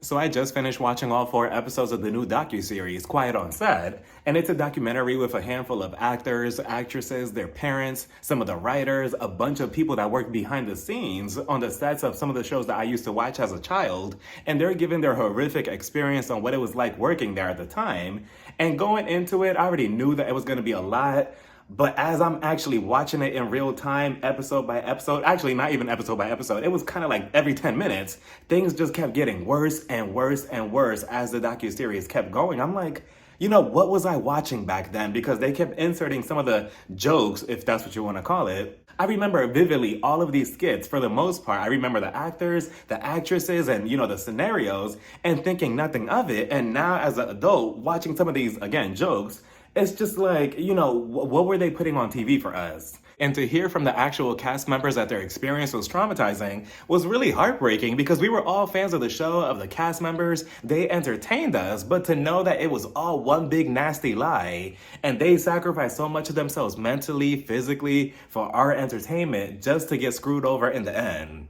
So I just finished watching all 4 episodes of the new docuseries, Quiet on Set, and it's a documentary with a handful of actors, actresses, their parents, some of the writers, a bunch of people that work behind the scenes on the sets of some of the shows that I used to watch as a child, and they're giving their horrific experience on what it was like working there at the time. And going into it, I already knew that it was going to be a lot. But as I'm actually watching it in real time, episode by episode, actually not even episode by episode, it was kind of like every 10 minutes, things just kept getting worse and worse and worse as the docuseries kept going. I'm like, what was I watching back then? Because they kept inserting some of the jokes, if that's what you want to call it. I remember vividly all of these skits for the most part. I remember the actors, the actresses, and the scenarios, and thinking nothing of it. And now as an adult, watching some of these, again, jokes, it's just like, what were they putting on TV for us? And to hear from the actual cast members that their experience was traumatizing was really heartbreaking because we were all fans of the show, of the cast members. They entertained us, but to know that it was all one big nasty lie and they sacrificed so much of themselves mentally, physically for our entertainment just to get screwed over in the end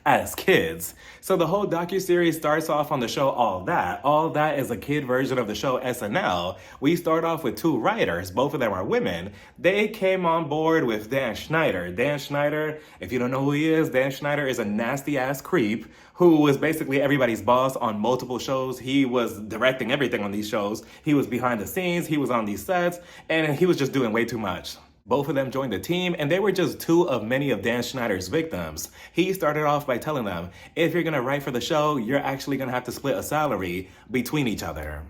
as kids. So the whole docuseries starts off on the show All That. All That is a kid version of the show SNL. We start off with 2 writers. Both of them are women. They came on board with Dan Schneider. Dan Schneider, if you don't know who he is, Dan Schneider is a nasty ass creep who was basically everybody's boss on multiple shows. He was directing everything on these shows. He was behind the scenes, he was on these sets, and he was just doing way too much. Both of them joined the team, and they were just 2 of many of Dan Schneider's victims. He started off by telling them, if you're gonna write for the show, you're actually gonna have to split a salary between each other.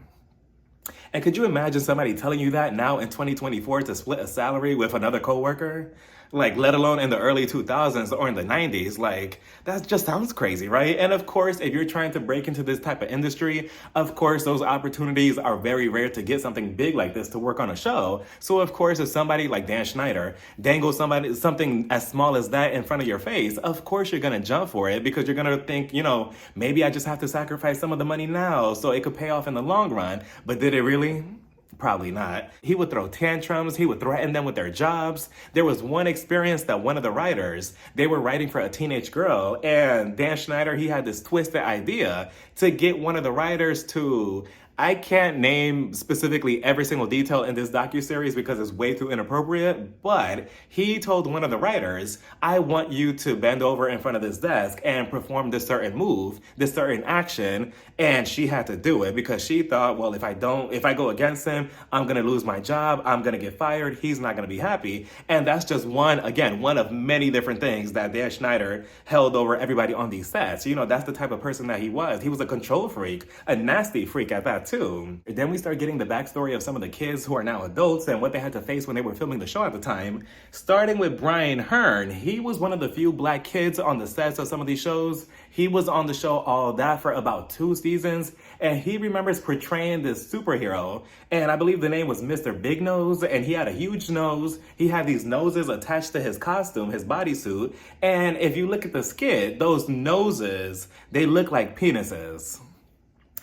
And could you imagine somebody telling you that now in 2024 to split a salary with another coworker? Like, let alone in the early 2000s or in the 90s, like, that just sounds crazy, right? And of course, if you're trying to break into this type of industry, of course, those opportunities are very rare to get something big like this to work on a show. So of course, if somebody like Dan Schneider dangles something as small as that in front of your face, of course you're gonna jump for it because you're gonna think, maybe I just have to sacrifice some of the money now so it could pay off in the long run. But did it really? Probably not. He would throw tantrums. He would threaten them with their jobs. There was one experience that one of the writers, they were writing for a teenage girl, and Dan Schneider, he had this twisted idea to get one of the writers to, I can't name specifically every single detail in this docuseries because it's way too inappropriate, but he told one of the writers, I want you to bend over in front of this desk and perform this certain move, this certain action, and she had to do it because she thought, well, if I go against him, I'm gonna lose my job, I'm gonna get fired, he's not gonna be happy. And that's just one of many different things that Dan Schneider held over everybody on these sets. That's the type of person that he was. He was a control freak, a nasty freak at that too. Then we start getting the backstory of some of the kids who are now adults and what they had to face when they were filming the show at the time. Starting with Brian Hearn. He was one of the few black kids on the sets of some of these shows. He was on the show All That for about 2 seasons, and he remembers portraying this superhero, and I believe the name was Mr. Big Nose, and he had a huge nose. He had these noses attached to his costume, his bodysuit, and if you look at the skit, those noses, they look like penises.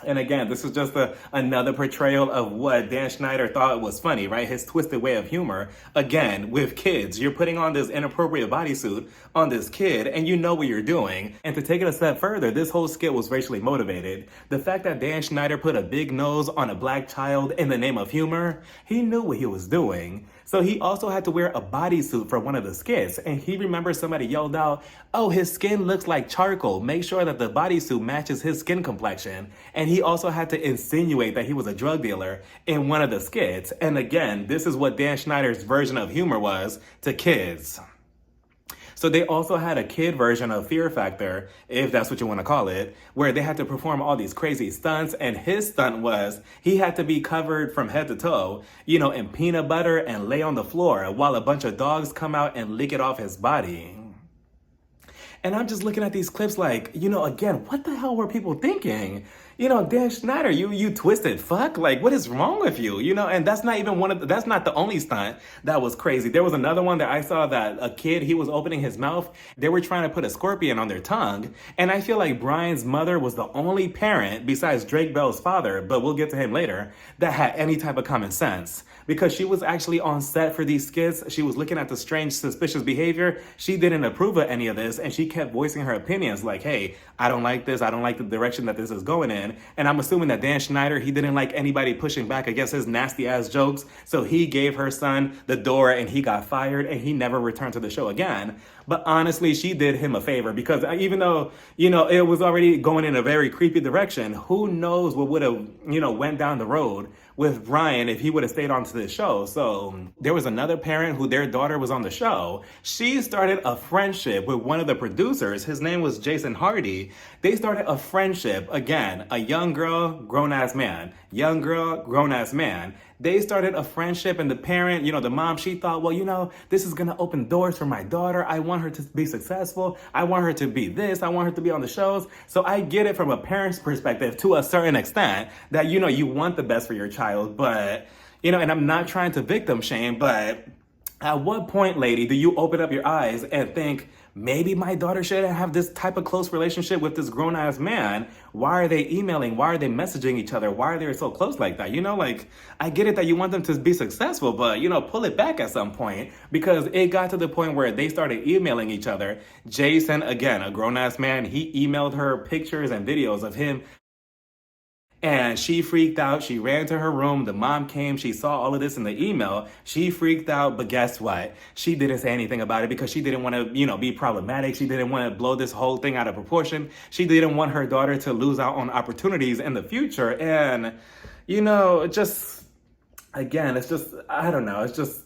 And again, this is just another portrayal of what Dan Schneider thought was funny, right? His twisted way of humor. Again, with kids, you're putting on this inappropriate bodysuit on this kid and you know what you're doing. And to take it a step further, this whole skit was racially motivated. The fact that Dan Schneider put a big nose on a black child in the name of humor, he knew what he was doing. So he also had to wear a bodysuit for one of the skits. And he remembers somebody yelled out, oh, his skin looks like charcoal. Make sure that the bodysuit matches his skin complexion. And he also had to insinuate that he was a drug dealer in one of the skits. And again, this is what Dan Schneider's version of humor was to kids. So they also had a kid version of Fear Factor, if that's what you want to call it, where they had to perform all these crazy stunts. And his stunt was he had to be covered from head to toe, in peanut butter and lay on the floor while a bunch of dogs come out and lick it off his body. And I'm just looking at these clips like, again, what the hell were people thinking? Dan Schneider, you twisted fuck. Like, what is wrong with you? And that's not even that's not the only stunt that was crazy. There was another one that I saw that a kid, he was opening his mouth. They were trying to put a scorpion on their tongue. And I feel like Brian's mother was the only parent besides Drake Bell's father, but we'll get to him later, that had any type of common sense. Because she was actually on set for these skits. She was looking at the strange, suspicious behavior. She didn't approve of any of this. And she kept voicing her opinions like, hey, I don't like this. I don't like the direction that this is going in. And I'm assuming that Dan Schneider, he didn't like anybody pushing back against his nasty ass jokes. So he gave her son the door and he got fired and he never returned to the show again. But honestly, she did him a favor because even though, it was already going in a very creepy direction, who knows what would have, went down the road with Brian if he would have stayed on to the show. So there was another parent who their daughter was on the show. She started a friendship with one of the producers. His name was Jason Hardy. They started a friendship. Again, a young girl, grown-ass man. Young girl, grown-ass man. They started a friendship, and the parent, the mom, she thought, well, this is going to open doors for my daughter. I want her to be successful. I want her to be this. I want her to be on the shows. So I get it from a parent's perspective to a certain extent that, you want the best for your child. But, and I'm not trying to victim shame, but at what point, lady, do you open up your eyes and think, maybe my daughter shouldn't have this type of close relationship with this grown-ass man? Why are they emailing? Why are they messaging each other? Why are they so close like that? I get it that you want them to be successful, but, pull it back at some point because it got to the point where they started emailing each other. Jason, again, a grown-ass man, he emailed her pictures and videos of him. And she freaked out. She ran to her room. The mom came. She saw all of this in the email. She freaked out. But guess what? She didn't say anything about it because she didn't want to, be problematic. She didn't want to blow this whole thing out of proportion. She didn't want her daughter to lose out on opportunities in the future. And, again, it's just, I don't know. It's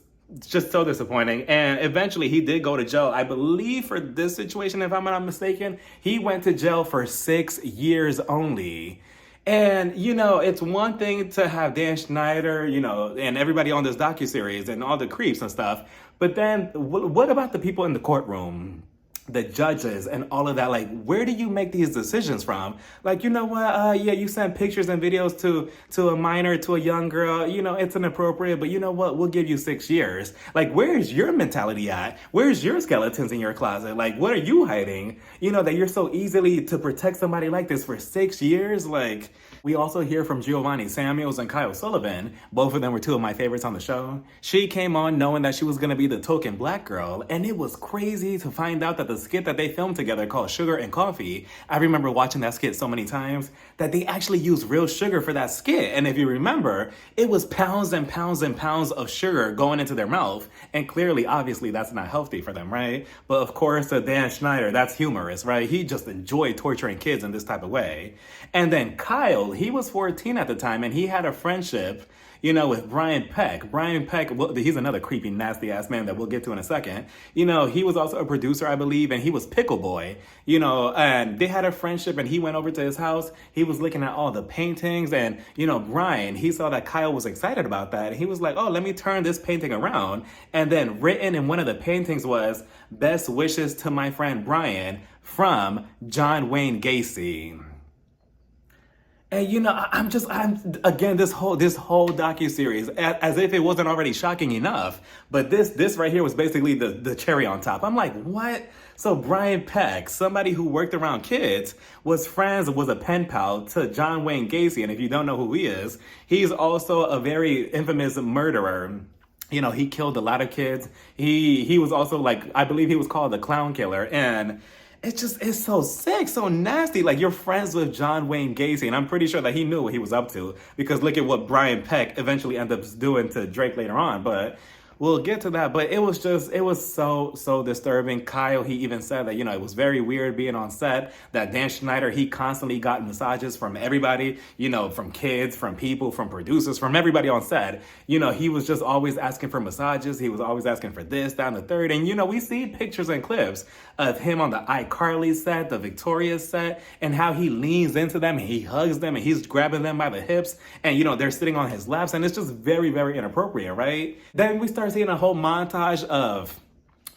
just so disappointing. And eventually he did go to jail. I believe for this situation, if I'm not mistaken, he went to jail for 6 years only. And, it's one thing to have Dan Schneider, and everybody on this docuseries and all the creeps and stuff. But then what about the people in the courtroom? The judges and all of that? Like, where do you make these decisions from? Like, you send pictures and videos to a minor, to a young girl, it's inappropriate, but you know what? We'll give you 6 years. Like, where's your mentality at? Where's your skeletons in your closet? Like, what are you hiding? That you're so easily to protect somebody like this for 6 years? Like, we also hear from Giovanni Samuels and Kyle Sullivan. Both of them were two of my favorites on the show. She came on knowing that she was going to be the token black girl, and it was crazy to find out that the skit that they filmed together called Sugar and Coffee, I remember watching that skit so many times, that they actually used real sugar for that skit. And if you remember, it was pounds and pounds and pounds of sugar going into their mouth, and clearly, obviously, that's not healthy for them, right? But of course, Dan Schneider, that's humorous, right? He just enjoyed torturing kids in this type of way. And then Kyle, he was 14 at the time, and he had a friendship, with Brian Peck. Brian Peck, well, he's another creepy, nasty-ass man that we'll get to in a second. He was also a producer, I believe, and he was Pickle Boy, and they had a friendship, and he went over to his house. He was looking at all the paintings, and, Brian, he saw that Kyle was excited about that, and he was like, oh, let me turn this painting around. And then written in one of the paintings was, best wishes to my friend Brian from John Wayne Gacy. And I'm again, this whole docuseries, as if it wasn't already shocking enough, but this right here was basically the cherry on top. I'm like, what? So Brian Peck, somebody who worked around kids, was a pen pal to John Wayne Gacy, and if you don't know who he is, he's also a very infamous murderer. He killed a lot of kids. He was also, I believe he was called the Clown Killer, and it's so sick, so nasty. Like, you're friends with John Wayne Gacy, and I'm pretty sure that he knew what he was up to, because look at what Brian Peck eventually ended up doing to Drake later on. But we'll get to that. But it was so disturbing. Kyle, he even said that, it was very weird being on set, that Dan Schneider, he constantly got massages from everybody, from kids, from people, from producers, from everybody on set. He was just always asking for massages. He was always asking for this, that, and the third. And, we see pictures and clips of him on the iCarly set, the Victoria set, and how he leans into them and he hugs them and he's grabbing them by the hips, and, they're sitting on his laps, and it's just very, very inappropriate, right? Then we start seeing a whole montage of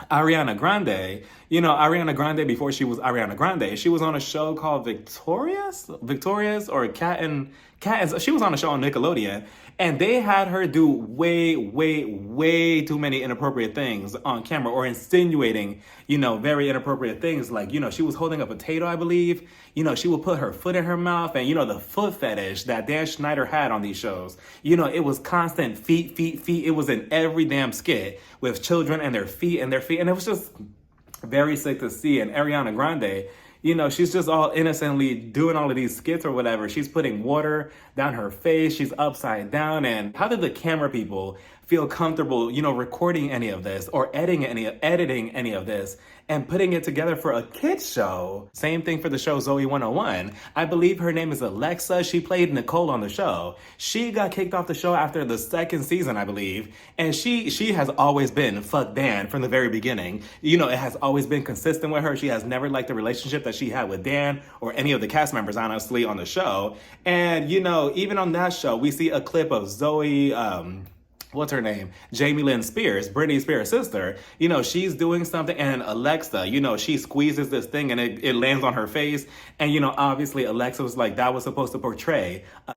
Ariana Grande. Ariana Grande, before she was Ariana Grande, she was on a show called Victorious or Cat and she was on a show on Nickelodeon, and they had her do way, way, way too many inappropriate things on camera, or insinuating, very inappropriate things. Like, she was holding a potato, I believe. She would put her foot in her mouth, and, the foot fetish that Dan Schneider had on these shows. It was constant feet. It was in every damn skit with children and their feet. And it was just, very sick to see. And Ariana Grande, you know, she's just all innocently doing all of these skits or whatever. She's putting water down her face. She's upside down. And how did the camera people feel comfortable, you know, recording any of this or editing any of this and putting it together for a kids show? Same thing for the show Zoe 101. I believe her name is Alexa. She played Nicole on the show. She got kicked off the show after the second season, I believe. And she has always been fuck Dan from the very beginning. You know, it has always been consistent with her. She has never liked the relationship that she had with Dan or any of the cast members, honestly, on the show. And, you know, even on that show, we see a clip of Zoe, what's her name? Jamie Lynn Spears, Britney Spears' sister. You know, she's doing something and Alexa, you know, she squeezes this thing and it lands on her face. And, you know, obviously Alexa was like, that was supposed to portray a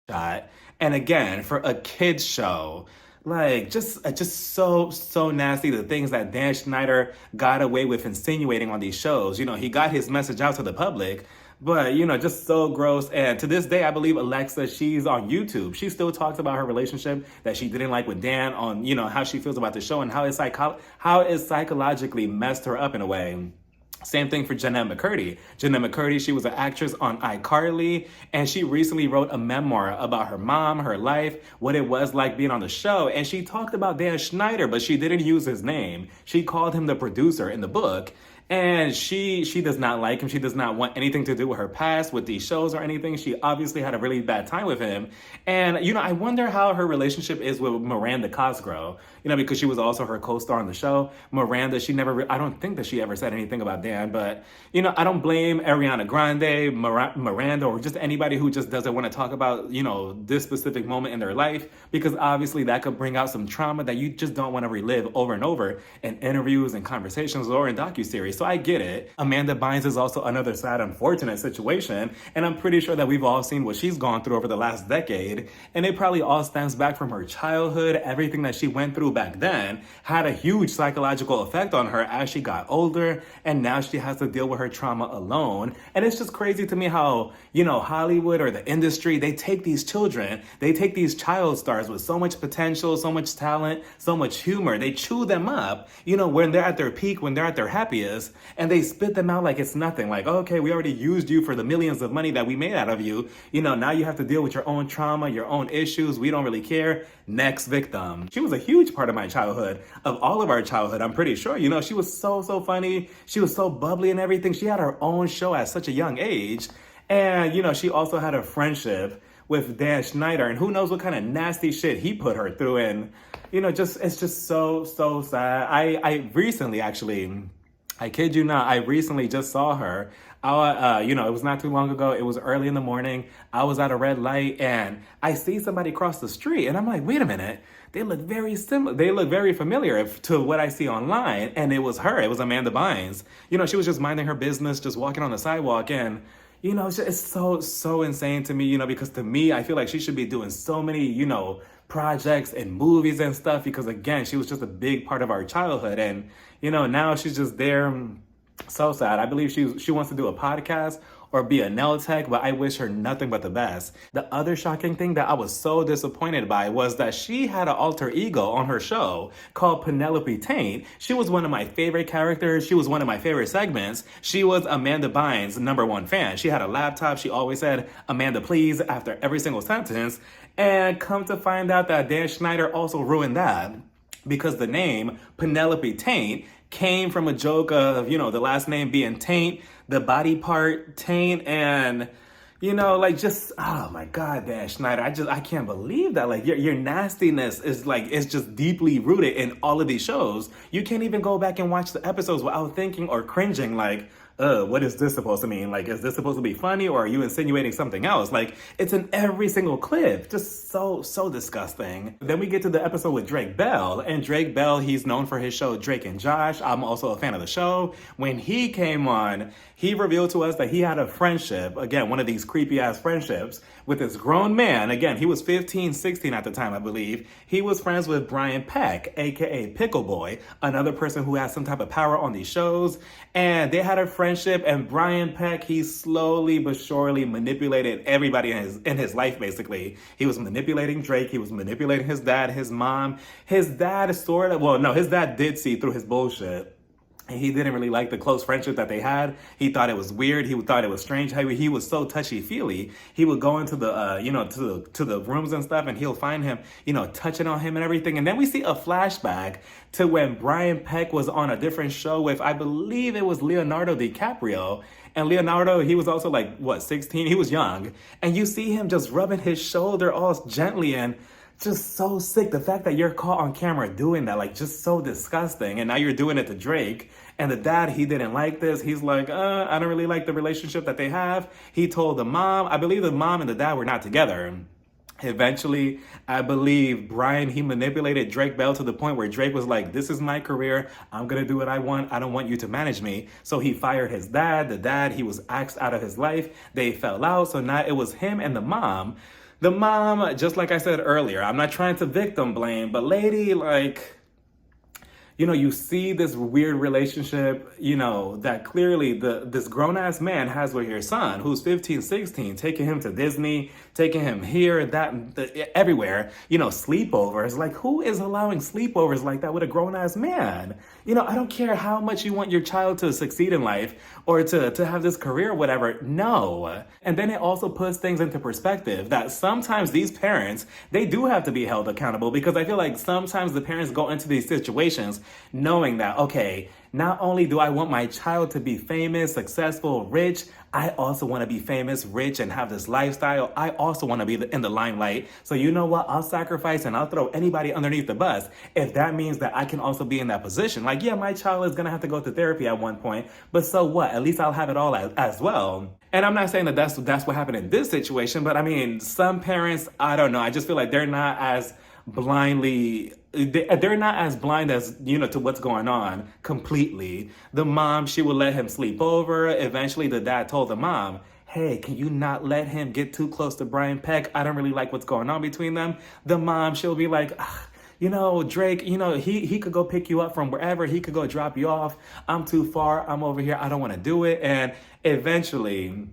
shot. And again, for a kid's show, like just so nasty, the things that Dan Schneider got away with insinuating on these shows. You know, he got his message out to the public, but, you know, just so gross. And to this day, I believe Alexa, she's on YouTube. She still talks about her relationship that she didn't like with Dan, on, you know, how she feels about the show and how it psychologically messed her up in a way. Same thing for Jeanette McCurdy. Jeanette McCurdy, she was an actress on iCarly, and she recently wrote a memoir about her mom, her life, what it was like being on the show. And she talked about Dan Schneider, but she didn't use his name. She called him the producer in the book. And she does not like him. She does not want anything to do with her past, with these shows or anything. She obviously had a really bad time with him. And, you know, I wonder how her relationship is with Miranda Cosgrove, you know, because she was also her co-star on the show. Miranda, I don't think that she ever said anything about Dan, but, you know, I don't blame Ariana Grande, Miranda, or just anybody who just doesn't want to talk about, you know, this specific moment in their life, because obviously that could bring out some trauma that you just don't want to relive over and over in interviews and conversations or in docuseries. So I get it. Amanda Bynes is also another sad, unfortunate situation. And I'm pretty sure that we've all seen what she's gone through over the last decade. And it probably all stems back from her childhood. Everything that she went through back then had a huge psychological effect on her as she got older. And now she has to deal with her trauma alone. And it's just crazy to me how, you know, Hollywood or the industry, they take these children, they take these child stars with so much potential, so much talent, so much humor. They chew them up, you know, when they're at their peak, when they're at their happiest. And they spit them out like it's nothing. Like, okay, we already used you for the millions of money that we made out of you. You know, now you have to deal with your own trauma, your own issues. We don't really care. Next victim. She was a huge part of my childhood, of all of our childhood, I'm pretty sure. You know, she was so funny. She was so bubbly and everything. She had her own show at such a young age. And, you know, she also had a friendship with Dan Schneider. And who knows what kind of nasty shit he put her through. And, you know, it's just so sad. I recently, actually, I kid you not, I recently just saw her. You know, it was not too long ago. It was early in the morning. I was at a red light and I see somebody cross the street and I'm like, wait a minute. They look very similar. They look very familiar to what I see online. And it was her. It was Amanda Bynes. You know, she was just minding her business, just walking on the sidewalk. And, you know, it's so insane to me, you know, because to me, I feel like she should be doing so many, you know, projects and movies and stuff, because again, she was just a big part of our childhood. And, you know, now she's just there. So sad. I believe she wants to do a podcast or be a nail tech, but I wish her nothing but the best. The other shocking thing that I was so disappointed by was that she had an alter ego on her show called Penelope Taint. She was one of my favorite characters. She was one of my favorite segments. She was Amanda Bynes' #1 fan. She had a laptop. She always said, "Amanda, please," after every single sentence. And come to find out that Dan Schneider also ruined that, because the name Penelope Taint came from a joke of, you know, the last name being taint, the body part taint, and, you know, like, just, oh my God, Dan Schneider, I can't believe that. Like, your nastiness is like, it's just deeply rooted in all of these shows. You can't even go back and watch the episodes without thinking or cringing like, what is this supposed to mean? Like, is this supposed to be funny, or are you insinuating something else? Like, it's in every single clip. Just so disgusting. Then we get to the episode with Drake Bell. And Drake Bell, he's known for his show Drake and Josh. I'm also a fan of the show. When he came on, he revealed to us that he had a friendship, again, one of these creepy ass friendships, with this grown man. Again, he was 15, 16 at the time, I believe. He was friends with Brian Peck, aka Pickle Boy, another person who has some type of power on these shows. And they had a friendship, and Brian Peck, he slowly but surely manipulated everybody in his life, basically. He was manipulating Drake, he was manipulating his dad, his mom. His dad his dad did see through his bullshit. And he didn't really like the close friendship that they had. He thought it was weird. He thought it was strange. How he was so touchy feely. He would go into the, to the rooms and stuff, and he'll find him, touching on him and everything. And then we see a flashback to when Brian Peck was on a different show with, I believe it was Leonardo DiCaprio. And Leonardo, he was also like, what, 16? He was young. And you see him just rubbing his shoulder all gently, and just so sick. The fact that you're caught on camera doing that, like, just so disgusting. And now you're doing it to Drake. And the dad, he didn't like this. He's like, I don't really like the relationship that they have. He told the mom, I believe the mom and the dad were not together. Eventually, I believe Brian, he manipulated Drake Bell to the point where Drake was like, this is my career. I'm going to do what I want. I don't want you to manage me. So he fired his dad. The dad, he was axed out of his life. They fell out. So now it was him and the mom. The mom, just like I said earlier, I'm not trying to victim blame, but lady, like, you see this weird relationship, that clearly this grown-ass man has with your son, who's 15, 16, taking him to Disney, taking him here, everywhere, sleepovers. Like, who is allowing sleepovers like that with a grown-ass man? I don't care how much you want your child to succeed in life or to have this career or whatever. No. And then it also puts things into perspective that sometimes these parents, they do have to be held accountable, because I feel like sometimes the parents go into these situations knowing that, okay, not only do I want my child to be famous, successful, rich, I also want to be famous, rich, and have this lifestyle. I also want to be in the limelight. So you know what? I'll sacrifice and I'll throw anybody underneath the bus if that means that I can also be in that position. Like, yeah, my child is going to have to go to therapy at one point, but so what? At least I'll have it all as well. And I'm not saying that that's what happened in this situation, but I mean, some parents, I don't know. I just feel like they're not as they're not as blind as, to what's going on completely. The mom, she would let him sleep over. Eventually, the dad told the mom, hey, can you not let him get too close to Brian Peck? I don't really like what's going on between them. The mom, she'll be like, Drake, he could go pick you up from wherever. He could go drop you off. I'm too far. I'm over here. I don't want to do it. And eventually,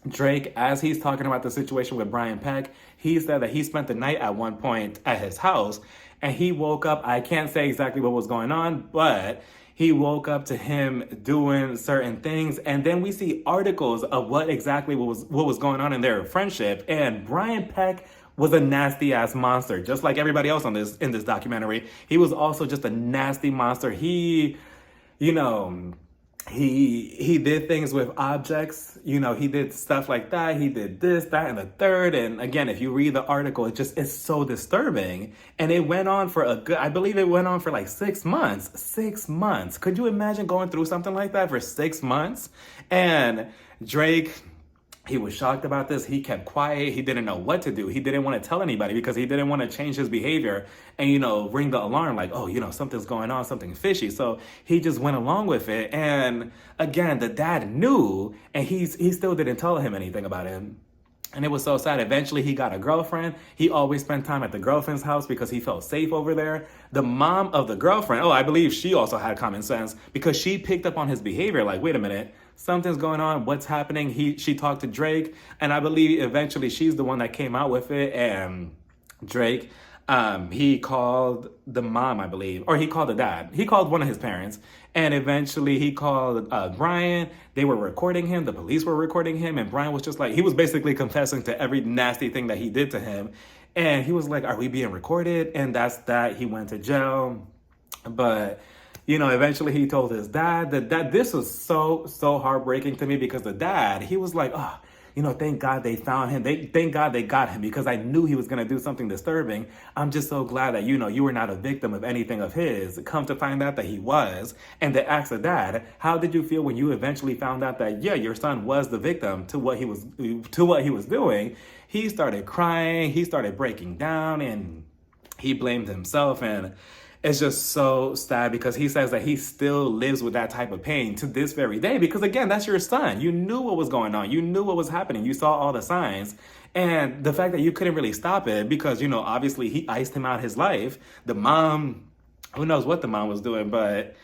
Drake, as he's talking about the situation with Brian Peck, he said that he spent the night at one point at his house, and he woke up. I can't say exactly what was going on, but he woke up to him doing certain things. And then we see articles of what exactly what was going on in their friendship. And Brian Peck was a nasty ass monster, just like everybody else in this documentary. He was also just a nasty monster. He did things with objects, he did stuff like that. He did this, that, and the third. And again, if you read the article, it's so disturbing. And it went on for I believe it went on for like 6 months. 6 months. Could you imagine going through something like that for 6 months? And Drake, he was shocked about this. He kept quiet. He didn't know what to do. He didn't want to tell anybody because he didn't want to change his behavior and, ring the alarm like, oh, something's going on, something fishy. So he just went along with it. And again, the dad knew, and he still didn't tell him anything about it. And it was so sad. Eventually, he got a girlfriend. He always spent time at the girlfriend's house because he felt safe over there. The mom of the girlfriend, I believe she also had common sense because she picked up on his behavior. Like, wait a minute, something's going on. What's happening? She talked to Drake, and I believe eventually she's the one that came out with it. And Drake, he called the mom, I believe, or he called the dad. He called one of his parents, and eventually he called Brian. They were recording him. The police were recording him, and Brian was just like, he was basically confessing to every nasty thing that he did to him. And he was like, are we being recorded? And that's that. He went to jail. But, eventually he told his dad that this was so heartbreaking to me because the dad, he was like, oh, thank God they found him. Thank God they got him because I knew he was going to do something disturbing. I'm just so glad that, you were not a victim of anything of his. Come to find out that he was. And they asked the dad, how did you feel when you eventually found out that, yeah, your son was the victim to what he was doing? He started crying. He started breaking down and he blamed himself. And it's just so sad because he says that he still lives with that type of pain to this very day because, again, that's your son. You knew what was going on. You knew what was happening. You saw all the signs. And the fact that you couldn't really stop it because, obviously he iced him out his life. The mom, who knows what the mom was doing, but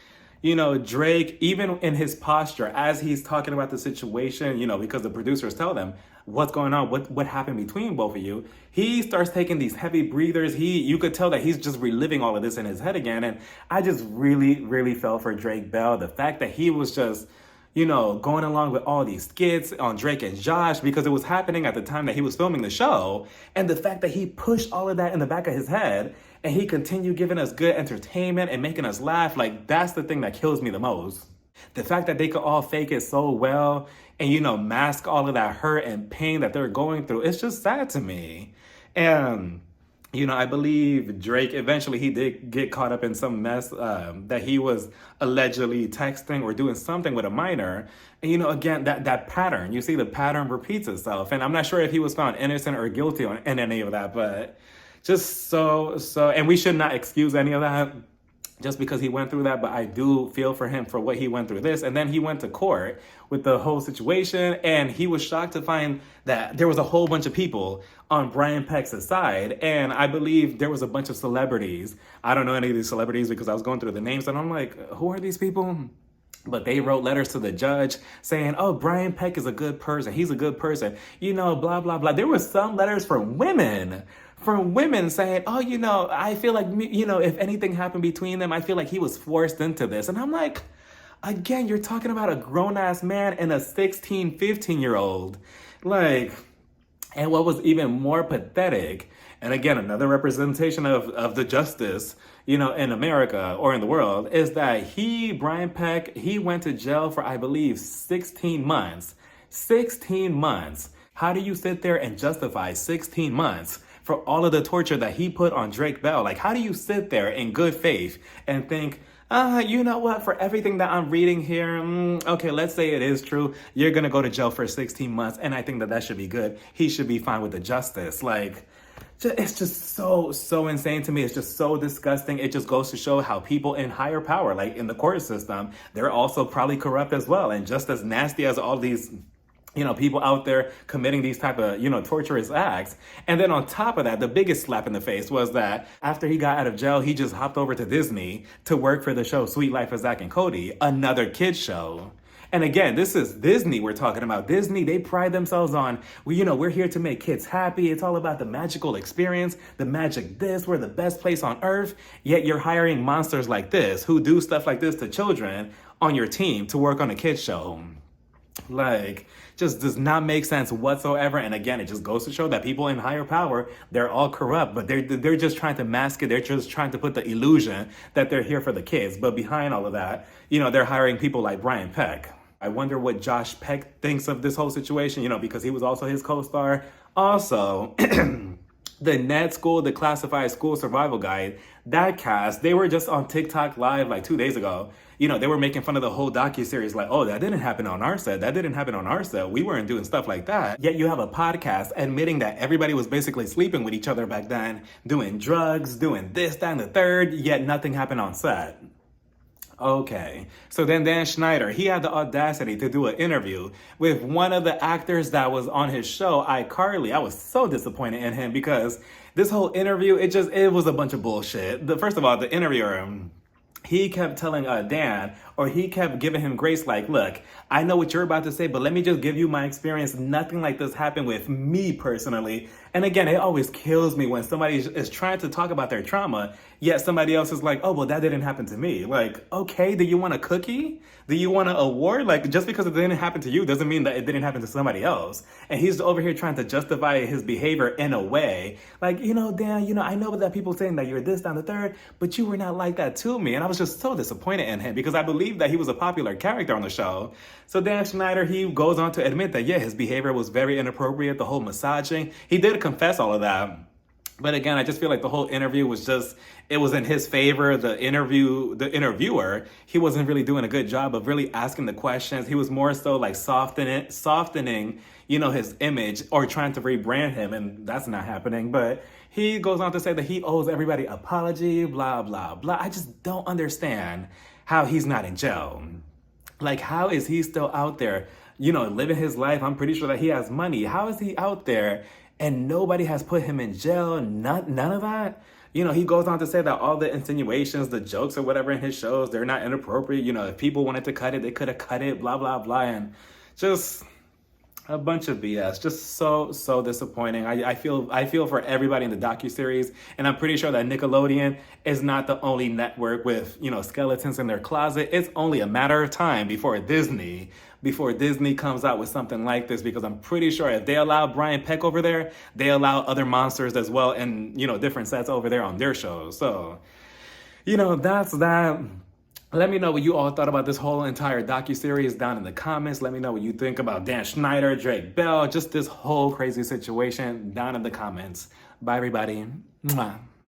Drake, even in his posture, as he's talking about the situation, because the producers tell them, what's going on, what happened between both of you, he starts taking these heavy breathers. You could tell that he's just reliving all of this in his head again. And I just really, really felt for Drake Bell. The fact that he was just, going along with all these skits on Drake and Josh because it was happening at the time that he was filming the show. And the fact that he pushed all of that in the back of his head and he continued giving us good entertainment and making us laugh, like, that's the thing that kills me the most. The fact that they could all fake it so well and, mask all of that hurt and pain that they're going through, it's just sad to me. And, I believe Drake, eventually he did get caught up in some mess that he was allegedly texting or doing something with a minor. And, again, that pattern, you see the pattern repeats itself. And I'm not sure if he was found innocent or guilty in any of that, but just so, and we should not excuse any of that just because he went through that, but I do feel for him for what he went through this. And then he went to court with the whole situation, and he was shocked to find that there was a whole bunch of people on Brian Peck's side, and I believe there was a bunch of celebrities. I don't know any of these celebrities because I was going through the names, and I'm like, who are these people? But they wrote letters to the judge saying, oh, Brian Peck is a good person. He's a good person. Blah, blah, blah. There were some letters from women saying, oh, I feel like, if anything happened between them, I feel like he was forced into this. And I'm like, again, you're talking about a grown-ass man and a 16, 15-year-old. Like, and what was even more pathetic, and again, another representation of the justice, in America or in the world, is that Brian Peck, he went to jail for, I believe, 16 months. 16 months. How do you sit there and justify 16 months for all of the torture that he put on Drake Bell? Like, how do you sit there in good faith and think, you know what, for everything that I'm reading here, okay, let's say it is true. You're going to go to jail for 16 months, and I think that should be good. He should be fine with the justice. Like, it's just so insane to me. It's just so disgusting. It just goes to show how people in higher power, like in the court system, they're also probably corrupt as well. And just as nasty as all these people out there committing these type of, torturous acts. And then on top of that, the biggest slap in the face was that after he got out of jail, he just hopped over to Disney to work for the show Sweet Life of Zack and Cody, another kids show. And again, this is Disney we're talking about. Disney, they pride themselves on, we're here to make kids happy. It's all about the magical experience, the magic this, we're the best place on earth. Yet you're hiring monsters like this who do stuff like this to children on your team to work on a kids show. Like, just does not make sense whatsoever. And again, it just goes to show that people in higher power, they're all corrupt, but they're just trying to mask it. They're just trying to put the illusion that they're here for the kids. But behind all of that, they're hiring people like Brian Peck. I wonder what Josh Peck thinks of this whole situation, because he was also his co-star. Also, the Net School, the Classified School Survival Guide, that cast, they were just on TikTok Live like 2 days ago. They were making fun of the whole docuseries, like, oh, that didn't happen on our set. That didn't happen on our set. We weren't doing stuff like that. Yet you have a podcast admitting that everybody was basically sleeping with each other back then, doing drugs, doing this, that, and the third, yet nothing happened on set. Okay, so then Dan Schneider, he had the audacity to do an interview with one of the actors that was on his show, iCarly. I was so disappointed in him because this whole interview, it was a bunch of bullshit. First of all, the interviewer, he kept telling Dan, or he kept giving him grace like, look, I know what you're about to say, but let me just give you my experience. Nothing like this happened with me personally. And again, it always kills me when somebody is trying to talk about their trauma, yet somebody else is like, oh, well, that didn't happen to me. Like, okay, do you want a cookie? Do you want an award? Like, just because it didn't happen to you doesn't mean that it didn't happen to somebody else. And he's over here trying to justify his behavior in a way. Like, Dan, I know that people saying that you're this, down the third, but you were not like that to me. And I was just so disappointed in him because I believe that he was a popular character on the show. So Dan Schneider, he goes on to admit that, yeah, his behavior was very inappropriate, the whole massaging. He did confess all of that. But again, I just feel like the whole interview was it was in his favor. The interviewer, he wasn't really doing a good job of really asking the questions. He was more so like softening, his image or trying to rebrand him. And that's not happening. But he goes on to say that he owes everybody apology, blah, blah, blah. I just don't understand how he's not in jail. Like, how is he still out there, living his life? I'm pretty sure that he has money. How is he out there and nobody has put him in jail? None of that. He goes on to say that all the insinuations, the jokes or whatever in his shows, they're not inappropriate. If people wanted to cut it, they could have cut it, blah, blah, blah. And just, A bunch of BS, just so disappointing. I feel for everybody in the docuseries, and I'm pretty sure that Nickelodeon is not the only network with skeletons in their closet. It's only a matter of time before Disney comes out with something like this, because I'm pretty sure if they allow Brian Peck over there, they allow other monsters as well, and different sets over there on their shows. So that's that. Let me know what you all thought about this whole entire docuseries down in the comments. Let me know what you think about Dan Schneider, Drake Bell, just this whole crazy situation down in the comments. Bye, everybody. Mwah.